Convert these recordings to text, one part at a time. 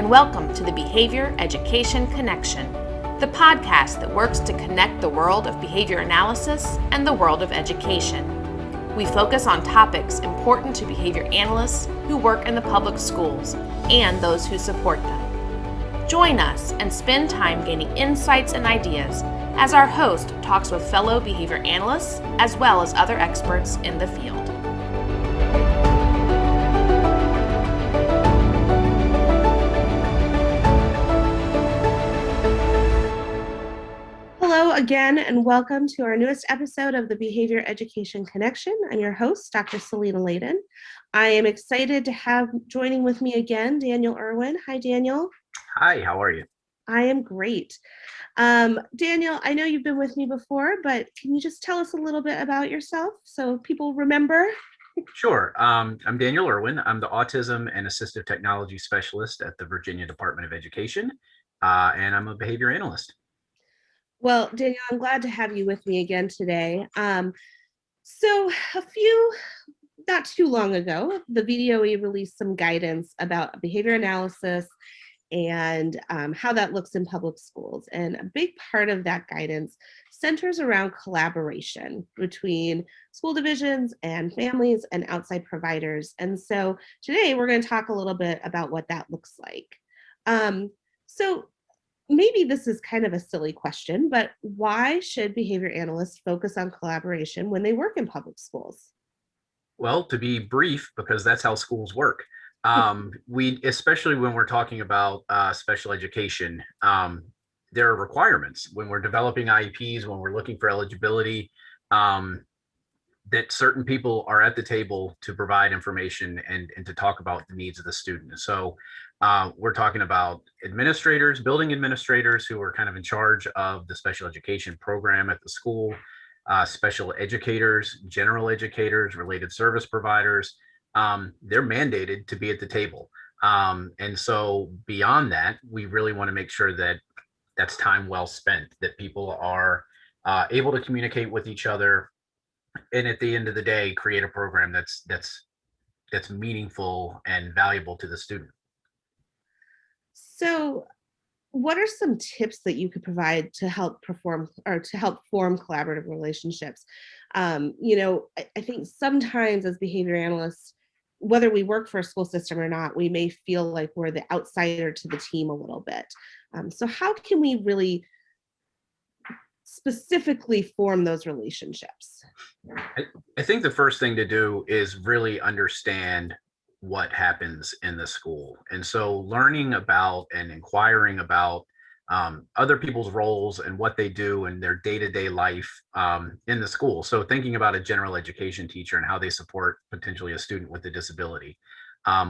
and welcome to the Behavior Education Connection, the podcast that works to connect the world of behavior analysis and the world of education. We focus on topics important to behavior analysts who work in the public schools and those who support them. Join us and spend time gaining insights and ideas as our host talks with fellow behavior analysts as well as other experts in the field. Hello again, and welcome to our newest episode of the Behavior Education Connection. I'm your host, Dr. Selena Layden. I am excited to have joining with me again, Daniel Irwin. Hi, Daniel. Hi, how are you? I am great. Daniel, I know you've been with me before, but can you just tell us a little bit about yourself so people remember? Sure. I'm Daniel Irwin. I'm the Autism and Assistive Technology Specialist at the Virginia Department of Education, and I'm a behavior analyst. Well, Daniel, I'm glad to have you with me again today. Not too long ago, the VDOE released some guidance about behavior analysis and how that looks in public schools. And a big part of that guidance centers around collaboration between school divisions and families and outside providers. And so today we're going to talk a little bit about what that looks like. So maybe this is kind of a silly question, but why should behavior analysts focus on collaboration when they work in public schools? Well, to be brief, because that's how schools work. Especially when we're talking about special education, there are requirements when we're developing IEPs, when we're looking for eligibility, that certain people are at the table to provide information and to talk about the needs of the student. So we're talking about administrators, building administrators who are kind of in charge of the special education program at the school, special educators, general educators, related service providers. They're mandated to be at the table. And so beyond that, we really want to make sure that that's time well spent, that people are able to communicate with each other, and at the end of the day, create a program that's meaningful and valuable to the student. So, what are some tips that you could provide to help form collaborative relationships? I think sometimes as behavior analysts, whether we work for a school system or not, we may feel like we're the outsider to the team a little bit. So how can we really specifically form those relationships? I think the first thing to do is really understand what happens in the school. And so learning about and inquiring about other people's roles and what they do in their day-to-day life in the school. So thinking about a general education teacher and how they support potentially a student with a disability.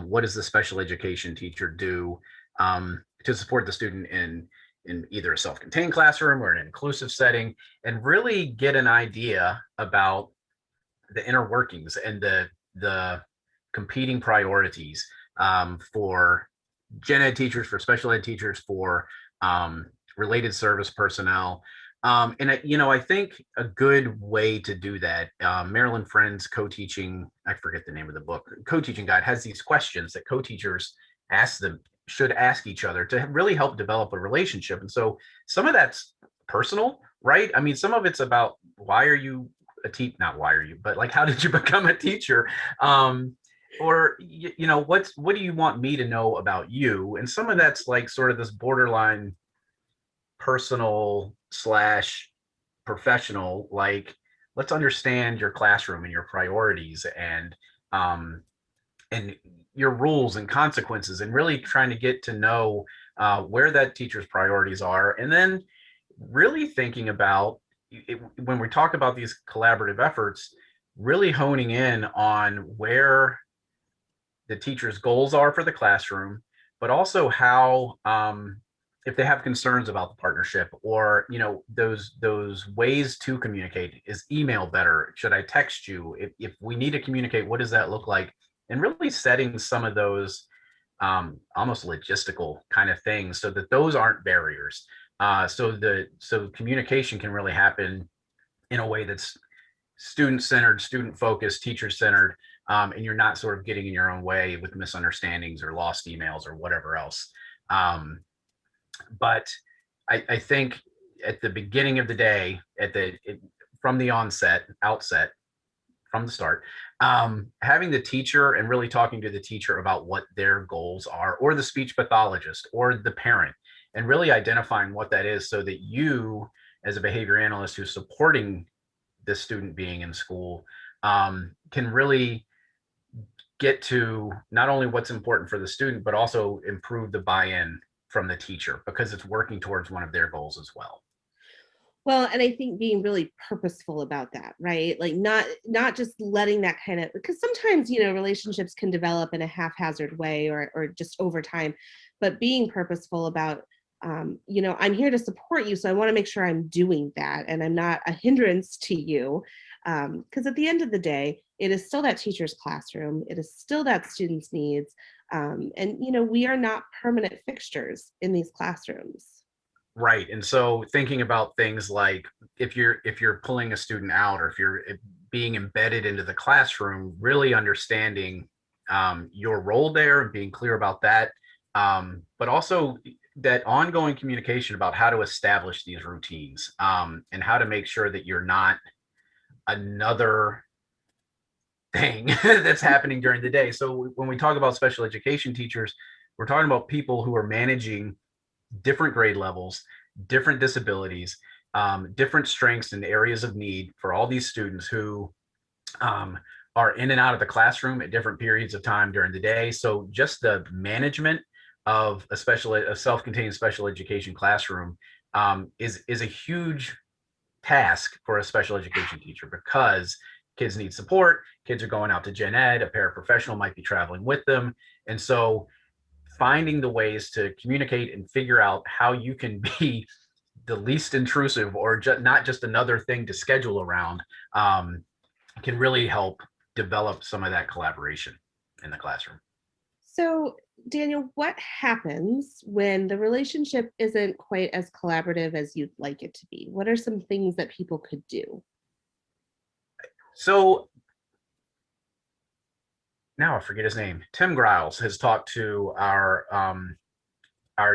What does the special education teacher do to support the student in either a self-contained classroom or an inclusive setting, and really get an idea about the inner workings and the competing priorities for gen ed teachers, for special ed teachers, for related service personnel. I think a good way to do that, Marilyn Friend's co-teaching, I forget the name of the book, co-teaching guide has these questions that co-teachers should ask each other to really help develop a relationship. And so some of that's personal, right? I mean, some of it's about why are you a teacher, not why are you, but like, how did you become a teacher? Or, what do you want me to know about you? And some of that's like sort of this borderline personal / professional, like, let's understand your classroom and your priorities and your rules and consequences, and really trying to get to know where that teacher's priorities are. And then really thinking about when we talk about these collaborative efforts, really honing in on where the teacher's goals are for the classroom, but also how, if they have concerns about the partnership, or those ways to communicate. Is email better? Should I text you? If we need to communicate, what does that look like? And really setting some of those almost logistical kind of things so that those aren't barriers. So communication can really happen in a way that's student-centered, student-focused, teacher-centered, and you're not sort of getting in your own way with misunderstandings or lost emails or whatever else. But I think at the beginning of the day, from the outset, from the start, having the teacher and really talking to the teacher about what their goals are, or the speech pathologist, or the parent, and really identifying what that is, so that you, as a behavior analyst who's supporting this student being in school, can really get to not only what's important for the student, but also improve the buy-in from the teacher, because it's working towards one of their goals as well. Well, and I think being really purposeful about that, right? Like not just letting that kind of, because sometimes, relationships can develop in a haphazard way or just over time, but being purposeful about, I'm here to support you, so I want to make sure I'm doing that and I'm not a hindrance to you. Because at the end of the day, it is still that teacher's classroom, it is still that student's needs. And we are not permanent fixtures in these classrooms. Right. And so thinking about things like, if you're pulling a student out, or if you're being embedded into the classroom, really understanding your role there and being clear about that, but also that ongoing communication about how to establish these routines, and how to make sure that you're not another thing that's happening during the day. So when we talk about special education teachers, we're talking about people who are managing different grade levels, different disabilities, different strengths and areas of need for all these students who are in and out of the classroom at different periods of time during the day. So just the management of a self-contained special education classroom is a huge task for a special education teacher, because kids need support. Kids are going out to gen ed. A paraprofessional might be traveling with them. And so finding the ways to communicate and figure out how you can be the least intrusive, or not just another thing to schedule around, can really help develop some of that collaboration in the classroom. So, Daniel, what happens when the relationship isn't quite as collaborative as you'd like it to be? What are some things that people could do? So now I forget his name. Tim Griles has talked to our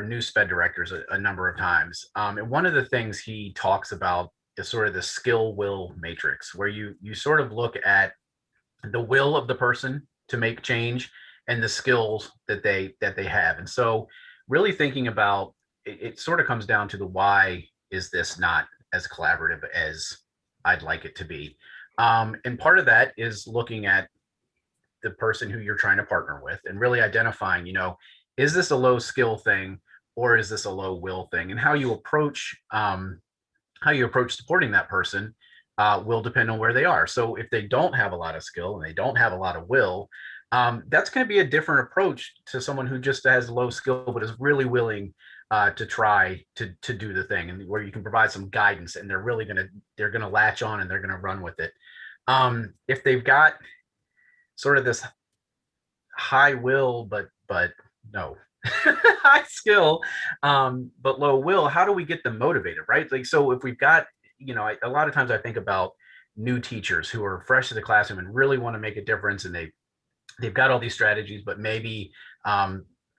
new SPED directors a number of times. And one of the things he talks about is sort of the skill will matrix, where you sort of look at the will of the person to make change and the skills that they have. And so really thinking about it sort of comes down to the why is this not as collaborative as I'd like it to be. And part of that is looking at the person who you're trying to partner with and really identifying, is this a low skill thing, or is this a low will thing? And how you approach supporting that person will depend on where they are. So if they don't have a lot of skill and they don't have a lot of will, that's going to be a different approach to someone who just has low skill but is really willing to try to do the thing, and where you can provide some guidance, and they're gonna latch on and they're gonna run with it. If they've got sort of this high will but no high skill, but low will, how do we get them motivated, right? Like, so if we've got, a lot of times I think about new teachers who are fresh to the classroom and really want to make a difference, and they've got all these strategies, but maybe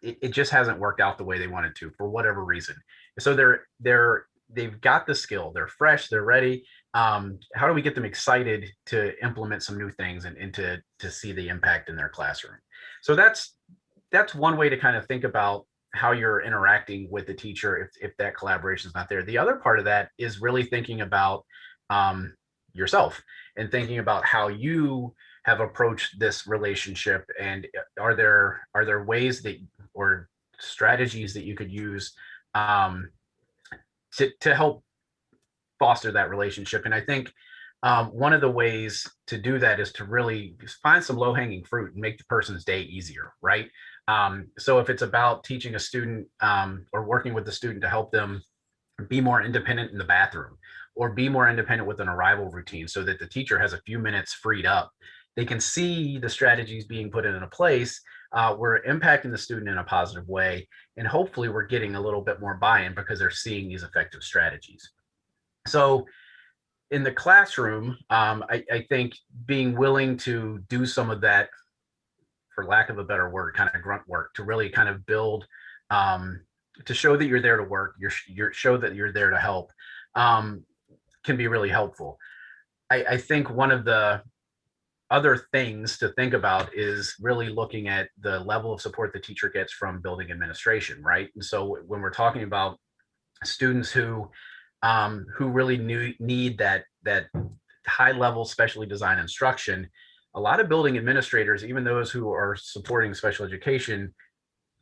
it just hasn't worked out the way they wanted to for whatever reason. So they've got the skill, they're fresh, they're ready. How do we get them excited to implement some new things and to see the impact in their classroom? So that's one way to kind of think about how you're interacting with the teacher if that collaboration is not there. The other part of that is really thinking about yourself and thinking about how you have approached this relationship, and are there ways that, or strategies that you could use to help foster that relationship. And I think one of the ways to do that is to really find some low-hanging fruit and make the person's day easier, right? So if it's about teaching a student or working with the student to help them be more independent in the bathroom, or be more independent with an arrival routine, so that the teacher has a few minutes freed up, they can see the strategies being put into place. We're impacting the student in a positive way, and hopefully we're getting a little bit more buy-in because they're seeing these effective strategies. So in the classroom, I think being willing to do some of that, for lack of a better word, kind of grunt work, to really kind of build to show that you're there to work, show that you're there to help, um, can be really helpful. I think one of the other things to think about is really looking at the level of support the teacher gets from building administration, right? And so when we're talking about students who really need that high level specially designed instruction, a lot of building administrators, even those who are supporting special education,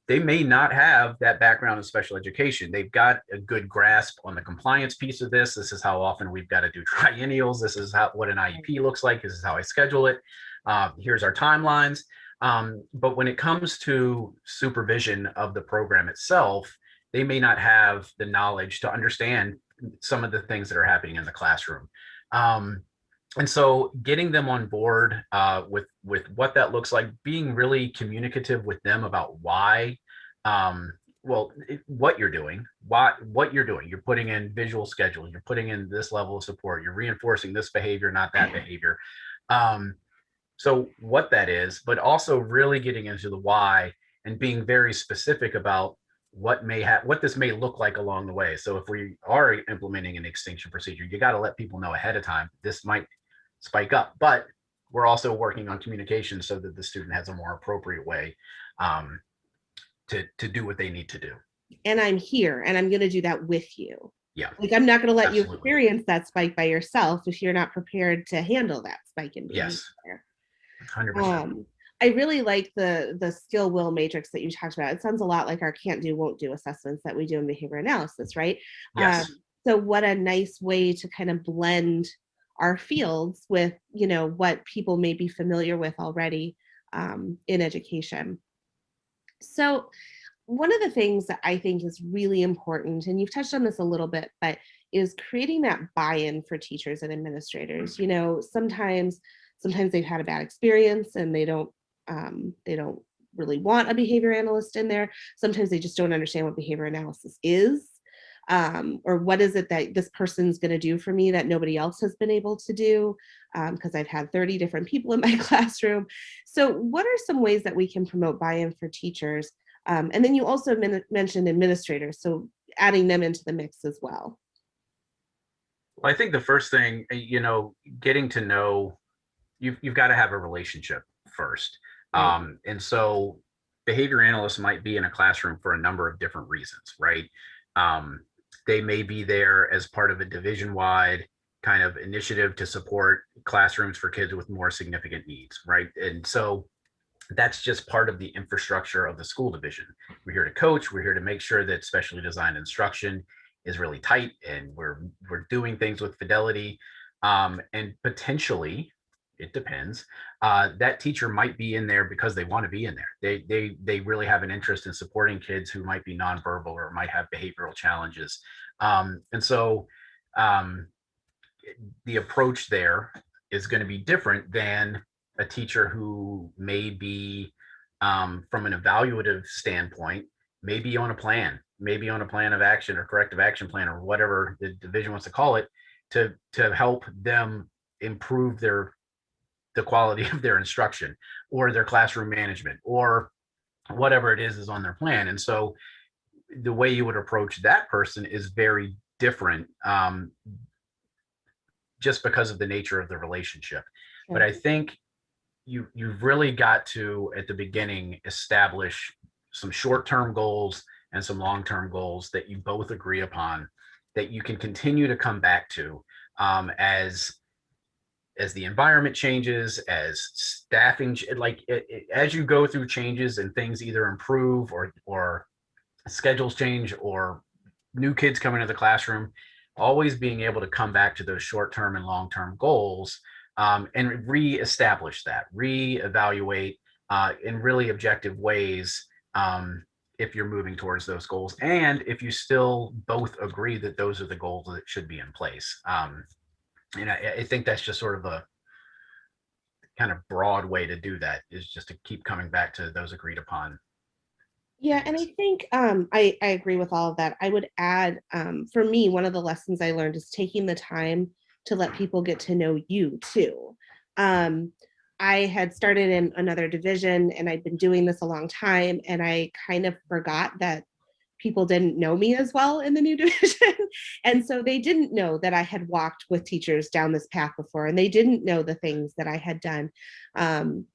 they may not have that background in special education. They've got a good grasp on the compliance piece of this. This is how often we've got to do triennials. This is what an IEP looks like. This is how I schedule it. Here's our timelines. But when it comes to supervision of the program itself, they may not have the knowledge to understand some of the things that are happening in the classroom. And so getting them on board with what that looks like, being really communicative with them about why, what you're doing, what you're doing. You're putting in visual scheduling, you're putting in this level of support, you're reinforcing this behavior, not that behavior. So what that is, but also really getting into the why and being very specific about what this may look like along the way. So if we are implementing an extinction procedure, you got to let people know ahead of time this might spike up, but we're also working on communication so that the student has a more appropriate way to do what they need to do. And I'm here and I'm going to do that with you. Yeah. Like, I'm not going to let Absolutely. you experience that spike by yourself if you're not prepared to handle that spike in behavior. Yes. 100%. I really like the skill will matrix that you talked about. It sounds a lot like our can't do, won't do assessments that we do in behavior analysis, right? Yes. So what a nice way to kind of blend our fields with, what people may be familiar with already in education. So one of the things that I think is really important, and you've touched on this a little bit, but is creating that buy-in for teachers and administrators. Sometimes they've had a bad experience and they don't really want a behavior analyst in there. Sometimes they just don't understand what behavior analysis is, or what is it that this person's going to do for me that nobody else has been able to do, because I've had 30 different people in my classroom. So what are some ways that we can promote buy-in for teachers? And then you also mentioned administrators, so adding them into the mix as well. Well, I think the first thing, getting to know, you've got to have a relationship first. Right. And so behavior analysts might be in a classroom for a number of different reasons, right? They may be there as part of a division-wide kind of initiative to support classrooms for kids with more significant needs, right? And so that's just part of the infrastructure of the school division. We're here to coach. We're here to make sure that specially designed instruction is really tight and we're doing things with fidelity. And potentially, it depends, that teacher might be in there because they want to be in there. They really have an interest in supporting kids who might be nonverbal or might have behavioral challenges. And so the approach there is going to be different than a teacher who may be, from an evaluative standpoint, maybe on a plan of action or corrective action plan or whatever the division wants to call it, to help them improve the quality of their instruction or their classroom management or whatever it is on their plan. And so the way you would approach that person is very different, just because of the nature of the relationship. Okay. But I think you've really got to, at the beginning, establish some short-term goals and some long-term goals that you both agree upon, that you can continue to come back to as the environment changes, as staffing, as you go through changes and things either improve or schedules change or new kids come into the classroom, always being able to come back to those short-term and long-term goals, and reestablish that, reevaluate in really objective ways, if you're moving towards those goals, and if you still both agree that those are the goals that should be in place. And I think that's just sort of a kind of broad way to do that, is just to keep coming back to those agreed upon. Yeah, and I think I agree with all of that. I would add, for me, one of the lessons I learned is taking the time to let people get to know you too. I had started in another division and I'd been doing this a long time, and I kind of forgot that people didn't know me as well in the new division. And so they didn't know that I had walked with teachers down this path before, and they didn't know the things that I had done. And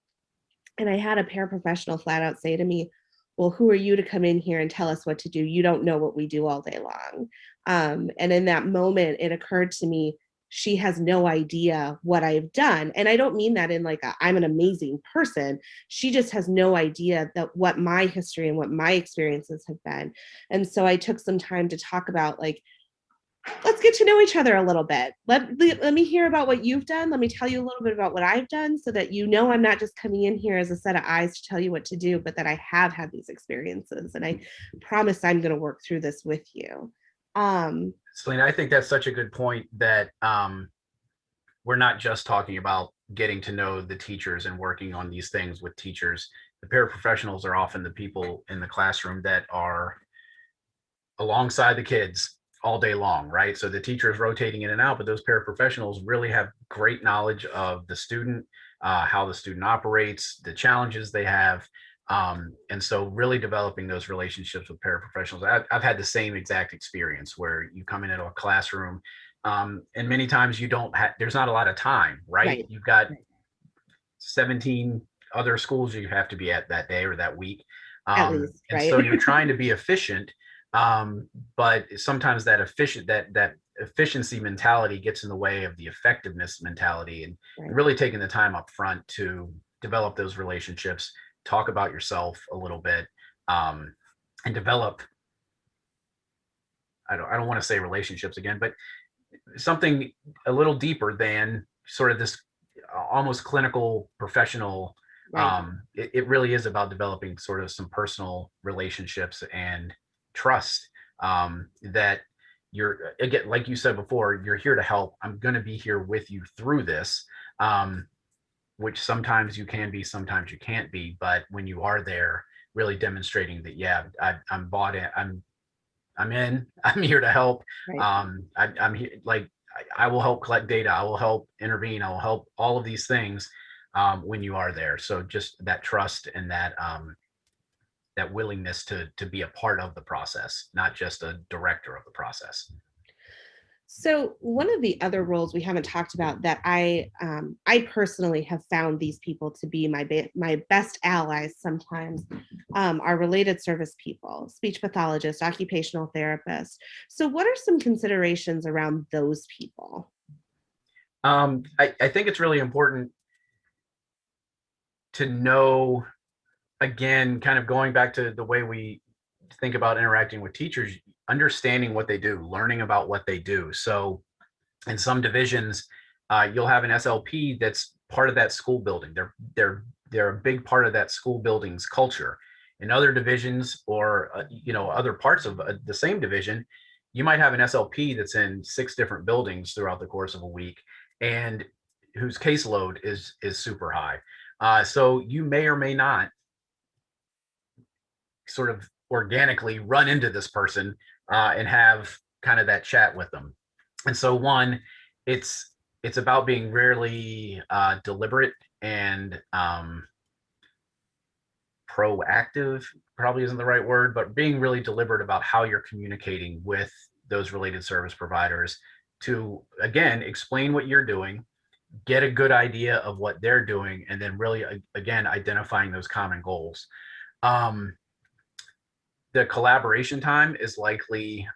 I had a paraprofessional flat out say to me, well, who are you to come in here and tell us what to do? You don't know what we do all day long. And in that moment, it occurred to me, she has no idea what I've done. And I don't mean that in like I'm an amazing person. She just has no idea that what my history and what my experiences have been. And so I took some time to talk about like, let's get to know each other a little bit. Let me hear about what you've done. Let me tell you a little bit about what I've done so that you know I'm not just coming in here as a set of eyes to tell you what to do, but that I have had these experiences. And I promise I'm going to work through this with you. Selena, I think that's such a good point that we're not just talking about getting to know the teachers and working on these things with teachers. The paraprofessionals are often the people in the classroom that are alongside the kids all day long, right? So the teacher is rotating in and out, but those paraprofessionals really have great knowledge of the student, how the student operates, the challenges they have. And so really developing those relationships with paraprofessionals. I've had the same exact experience where you come into a classroom and many times you don't have, there's not a lot of time, right? You've got 17 other schools you have to be at that day or that week. At least, and so you're trying to be efficient. But sometimes that efficiency mentality gets in the way of the effectiveness mentality, and really taking the time up front to develop those relationships, talk about yourself a little bit, and develop, I don't want to say relationships again, but something a little deeper than sort of this almost clinical professional. It really is about developing sort of some personal relationships and trust, that you're, again, like you said before, you're here to help. I'm going to be here with you through this, which sometimes you can be, sometimes you can't be. But when you are there, really demonstrating that, yeah, I'm bought in, I'm in, I'm here to help. I'm here, like, I will help collect data. I will help intervene. I will help all of these things when you are there. So just that trust and that that willingness to be a part of the process, not just a director of the process. So one of the other roles we haven't talked about that I personally have found these people to be my best allies sometimes are related service people, speech pathologists, occupational therapists. So what are some considerations around those people? I think it's really important to know, again, kind of going back to the way we think about interacting with teachers, understanding what they do, learning about what they do. So in some divisions, you'll have an SLP that's part of that school building. They're a big part of that school building's culture. In other divisions or other parts of the same division, you might have an SLP that's in 6 different buildings throughout the course of a week, and whose caseload is super high. So you may or may not sort of organically run into this person and have kind of that chat with them. And so one, it's about being really deliberate and proactive, probably isn't the right word, but being really deliberate about how you're communicating with those related service providers to, again, explain what you're doing, get a good idea of what they're doing, and then really, again, identifying those common goals. The collaboration time is likely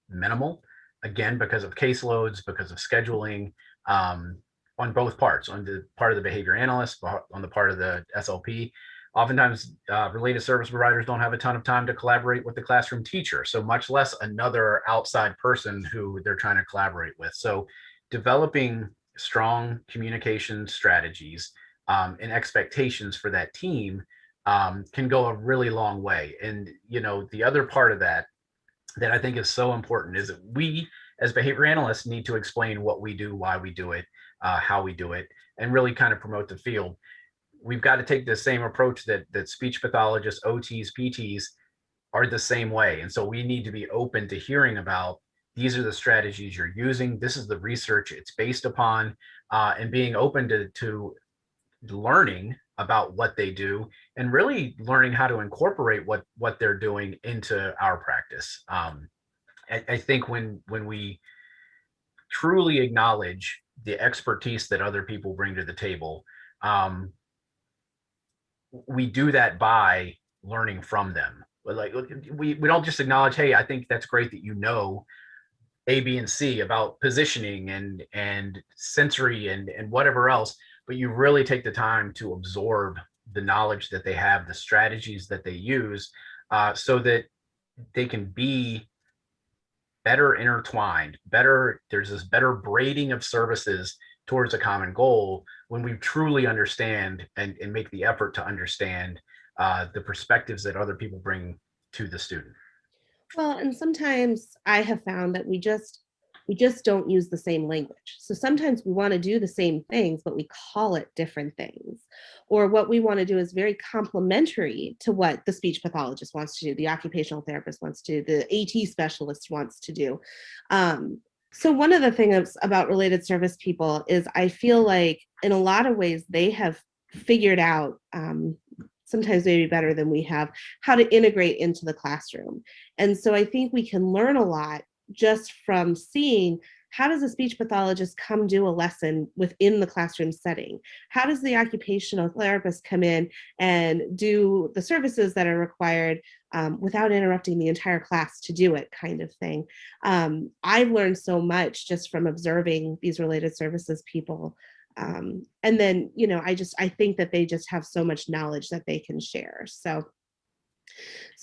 minimal, again, because of caseloads, because of scheduling, on both parts, on the part of the behavior analyst, on the part of the SLP. Oftentimes, related service providers don't have a ton of time to collaborate with the classroom teacher, so much less another outside person who they're trying to collaborate with. So developing strong communication strategies and expectations for that team can go a really long way. And, the other part of that I think is so important is that we, as behavior analysts, need to explain what we do, why we do it, how we do it, and really kind of promote the field. We've got to take the same approach that speech pathologists, OTs, PTs are the same way. And so we need to be open to hearing about, these are the strategies you're using, this is the research it's based upon, and being open to learning about what they do, and really learning how to incorporate what they're doing into our practice. I think when we truly acknowledge the expertise that other people bring to the table, we do that by learning from them. But like we don't just acknowledge, hey, I think that's great that you know A, B, and C about positioning and sensory and whatever else, but you really take the time to absorb the knowledge that they have, the strategies that they use, so that they can be better intertwined, better, there's this better braiding of services towards a common goal when we truly understand and make the effort to understand the perspectives that other people bring to the student. Well, and sometimes I have found that we just don't use the same language. So sometimes we want to do the same things, but we call it different things. Or what we want to do is very complementary to what the speech pathologist wants to do, the occupational therapist wants to do, the AT specialist wants to do. So one of the things about related service people is I feel like in a lot of ways they have figured out, sometimes maybe better than we have, how to integrate into the classroom. And so I think we can learn a lot just from seeing how does a speech pathologist come do a lesson within the classroom setting? How does the occupational therapist come in and do the services that are required without interrupting the entire class to do it, kind of thing. I've learned so much just from observing these related services people. And then, I think that they just have so much knowledge that they can share. So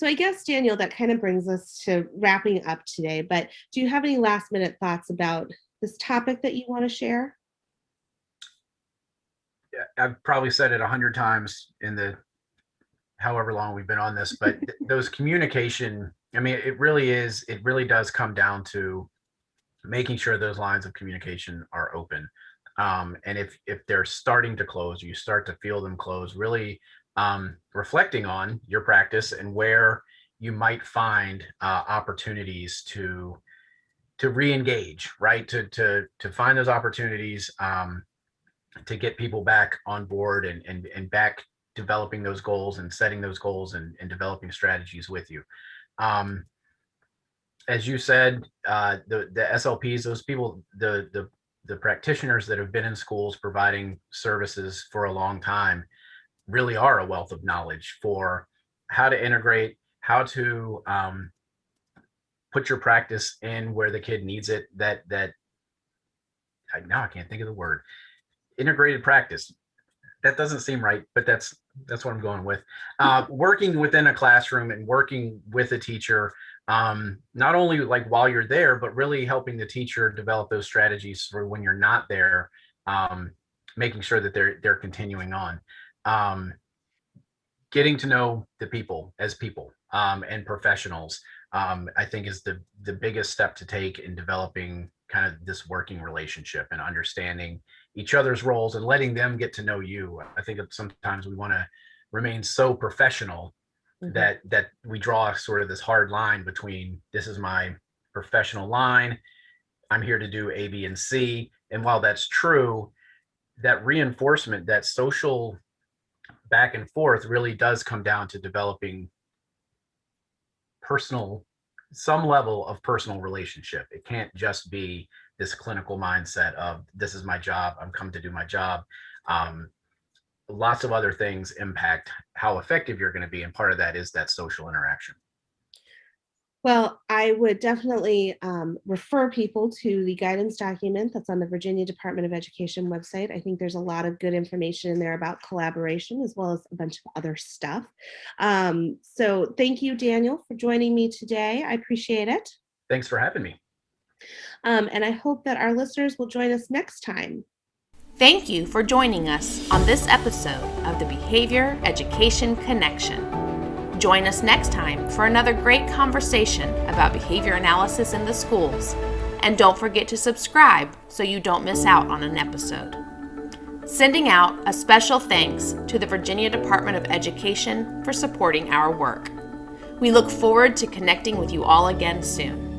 I guess, Daniel, that kind of brings us to wrapping up today, but do you have any last minute thoughts about this topic that you want to share? I've probably said it 100 times in the however long we've been on this, but those communication, I mean, it really does come down to making sure those lines of communication are open. And if they're starting to close, you start to feel them close, really reflecting on your practice and where you might find opportunities to re-engage, right? To find those opportunities to get people back on board and back developing those goals and setting those goals and developing strategies with you. As you said, the SLPs, those people, the practitioners that have been in schools providing services for a long time really are a wealth of knowledge for how to integrate, how to put your practice in where the kid needs it. Now I can't think of the word. Integrated practice. That doesn't seem right, but that's what I'm going with. Working within a classroom and working with a teacher, not only like while you're there, but really helping the teacher develop those strategies for when you're not there, making sure that they're continuing on. Getting to know the people as people and professionals, I think is the biggest step to take in developing kind of this working relationship and understanding each other's roles and letting them get to know you. I think sometimes we want to remain so professional that we draw sort of this hard line between this is my professional line, I'm here to do A, B, and C. And while that's true, that reinforcement, that social back and forth really does come down to developing some level of personal relationship. It can't just be this clinical mindset of this is my job, I'm come to do my job. Lots of other things impact how effective you're going to be, and part of that is that social interaction. Well, I would definitely refer people to the guidance document that's on the Virginia Department of Education website. I think there's a lot of good information in there about collaboration as well as a bunch of other stuff. So thank you, Daniel, for joining me today. I appreciate it. Thanks for having me. And I hope that our listeners will join us next time. Thank you for joining us on this episode of the Behavior Education Connection. Join us next time for another great conversation about behavior analysis in the schools. And don't forget to subscribe so you don't miss out on an episode. Sending out a special thanks to the Virginia Department of Education for supporting our work. We look forward to connecting with you all again soon.